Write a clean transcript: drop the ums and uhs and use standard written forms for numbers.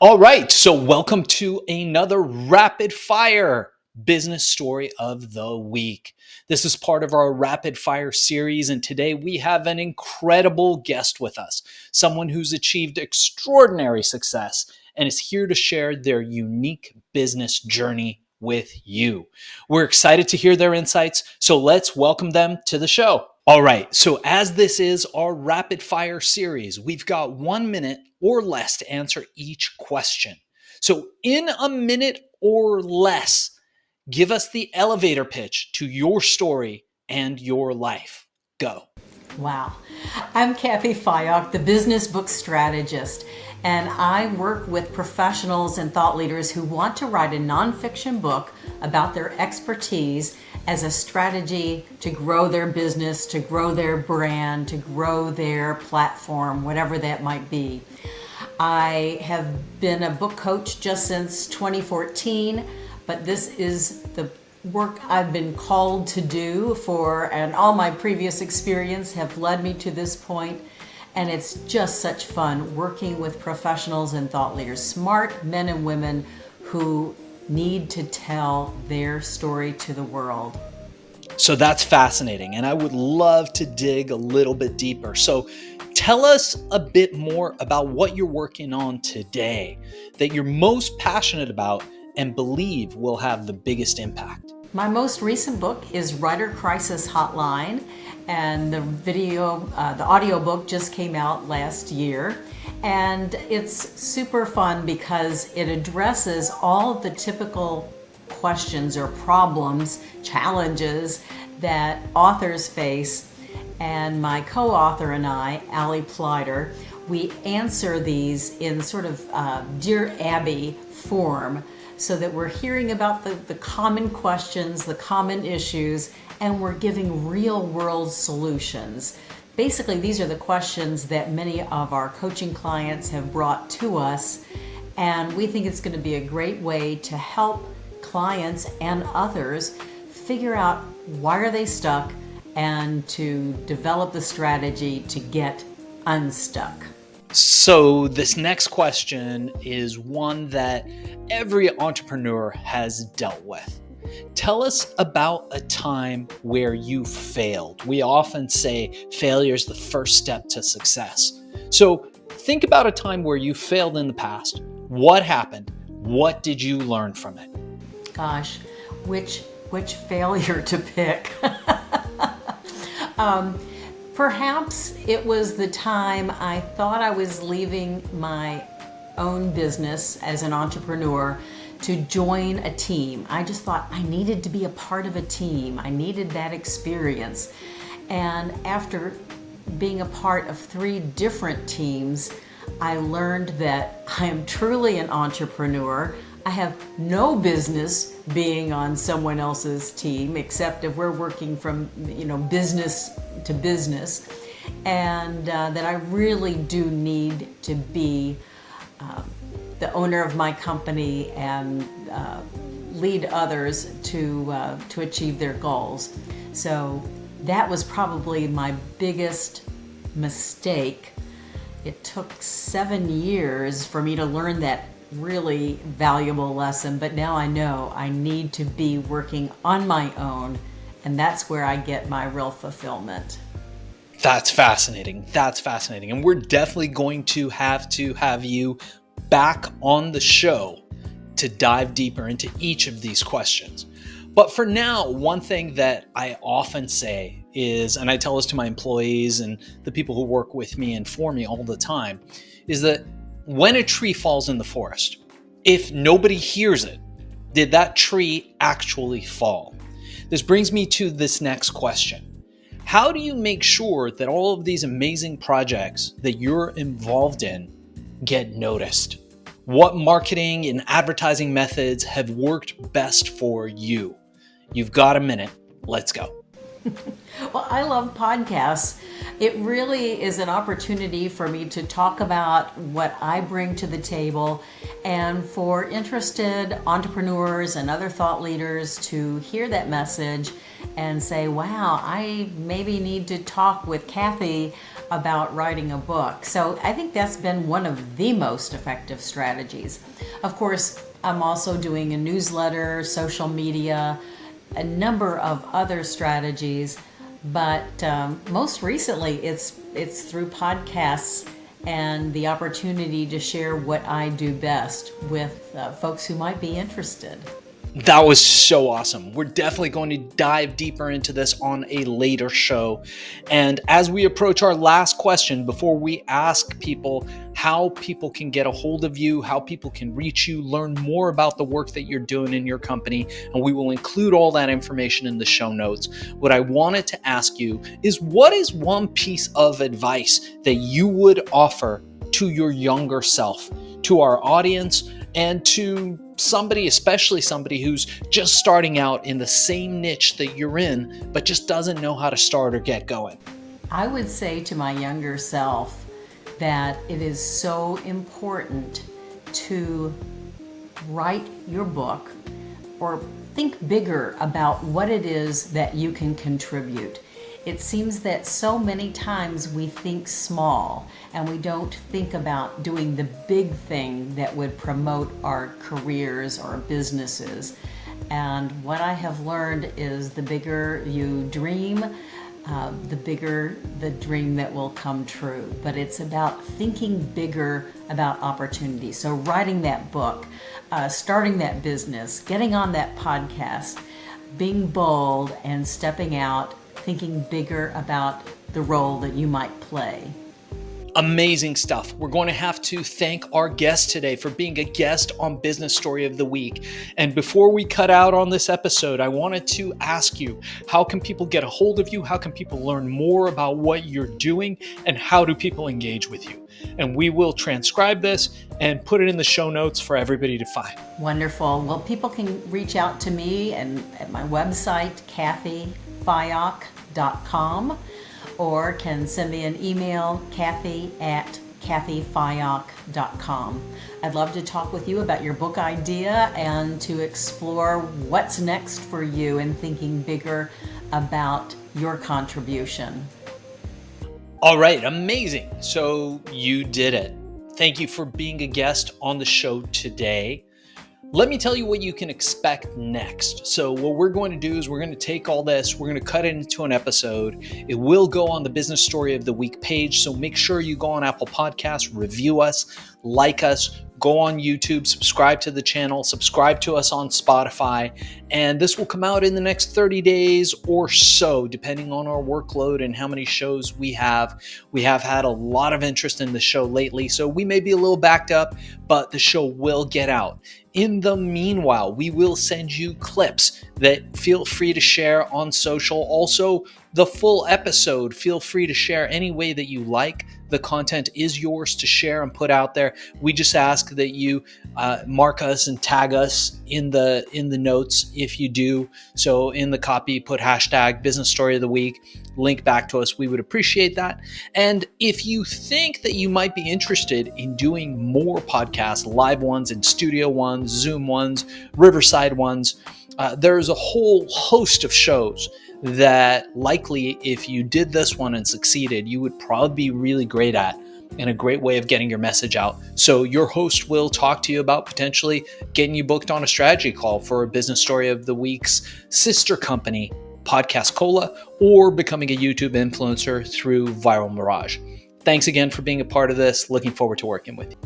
All right, so welcome to another rapid fire business story of the week. This is part of our rapid fire series, and today we have an incredible guest with us, someone who's achieved extraordinary success and is here to share their unique business journey with you. We're excited to hear their insights, so let's welcome them to the show. All right, so as this is our rapid fire series, we've got 1 minute or less to answer each question. So, in a minute or less, give us the elevator pitch to your story and your life. Go. Wow. I'm Cathy Fyock, the Business Book Strategist, and I work with professionals and thought leaders who want to write a nonfiction book about their expertise as a strategy to grow their business, to grow their brand, to grow their platform, whatever that might be. I have been a book coach just since 2014, but this is the work I've been called to do and all my previous experience have led me to this point. And it's just such fun working with professionals and thought leaders, smart men and women who need to tell their story to the world. So that's fascinating, and I would love to dig a little bit deeper. So tell us a bit more about what you're working on today that you're most passionate about and believe will have the biggest impact. My most recent book is Writer Crisis Hotline, and the audio book just came out last year. And it's super fun because it addresses all of the typical questions or problems, challenges that authors face. And my co-author and I, Allie Plyder, we answer these in sort of Dear Abby form, so that we're hearing about the common questions, the common issues, and we're giving real world solutions. Basically, these are the questions that many of our coaching clients have brought to us, and we think it's going to be a great way to help clients and others figure out why are they stuck and to develop the strategy to get unstuck. So this next question is one that every entrepreneur has dealt with. Tell us about a time where you failed. We often say failure is the first step to success. So think about a time where you failed in the past. What happened? What did you learn from it? Gosh, which failure to pick? Perhaps it was the time I thought I was leaving my own business as an entrepreneur to join a team. I just thought I needed to be a part of a team. I needed that experience. And after being a part of 3 different teams, I learned that I am truly an entrepreneur. I have no business being on someone else's team, except if we're working from business to business, and that I really do need to be the owner of my company and lead others to achieve their goals. So that was probably my biggest mistake. It took 7 years for me to learn that really valuable lesson, but now I know I need to be working on my own, and that's where I get my real fulfillment. That's fascinating. That's fascinating. And we're definitely going to have you back on the show to dive deeper into each of these questions. But for now, one thing that I often say is, and I tell this to my employees and the people who work with me and for me all the time, is that when a tree falls in the forest, if nobody hears it, did that tree actually fall? This brings me to this next question. How do you make sure that all of these amazing projects that you're involved in get noticed? What marketing and advertising methods have worked best for you? You've got a minute. Let's go. Well, I love podcasts. It really is an opportunity for me to talk about what I bring to the table, and for interested entrepreneurs and other thought leaders to hear that message and say, wow, I maybe need to talk with Cathy about writing a book. So I think that's been one of the most effective strategies. Of course, I'm also doing a newsletter, social media, a number of other strategies, but most recently it's through podcasts and the opportunity to share what I do best with folks who might be interested. That was so awesome. We're definitely going to dive deeper into this on a later show. And as we approach our last question, before we ask people how people can get a hold of you, how people can reach you, learn more about the work that you're doing in your company, and we will include all that information in the show notes. What I wanted to ask you is, what is one piece of advice that you would offer to your younger self, to our audience, and to somebody, especially somebody who's just starting out in the same niche that you're in, but just doesn't know how to start or get going? I would say to my younger self that it is so important to write your book or think bigger about what it is that you can contribute. It seems that so many times we think small and we don't think about doing the big thing that would promote our careers or businesses. And what I have learned is the bigger you dream, the bigger the dream that will come true. But it's about thinking bigger about opportunities. So writing that book, starting that business, getting on that podcast, being bold and stepping out, thinking bigger about the role that you might play. Amazing stuff. We're going to have to thank our guest today for being a guest on Business Story of the Week. And before we cut out on this episode, I wanted to ask you, how can people get a hold of you? How can people learn more about what you're doing? And how do people engage with you? And we will transcribe this and put it in the show notes for everybody to find. Wonderful. Well, people can reach out to me and at my website, cathyfyock.com, or can send me an email, cathy@cathyfyock.com. I'd love to talk with you about your book idea and to explore what's next for you and thinking bigger about your contribution. All right, amazing. So you did it. Thank you for being a guest on the show today. Let me tell you what you can expect next. So what we're going to do is we're going to take all this, we're going to cut it into an episode. It will go on the Business Story of the Week page. So make sure you go on Apple Podcasts, review us, like us, go on YouTube, subscribe to the channel, subscribe to us on Spotify, and this will come out in the next 30 days or so, depending on our workload and how many shows we have. We have had a lot of interest in the show lately, so we may be a little backed up, but the show will get out. In the meanwhile, we will send you clips that feel free to share on social. Also, the full episode, feel free to share any way that you like. The content is yours to share and put out there. We just ask that you mark us and tag us in the notes if you do. So in the copy, put hashtag Business Story of the Week, link back to us. We would appreciate that. And if you think that you might be interested in doing more podcasts, live ones and studio ones, Zoom ones, Riverside ones, there's a whole host of shows that likely if you did this one and succeeded, you would probably be really great at, and a great way of getting your message out. So your host will talk to you about potentially getting you booked on a strategy call for a Business Story of the Week's sister company, Podcast Cola, or becoming a YouTube influencer through Viral Mirage. Thanks again for being a part of this. Looking forward to working with you.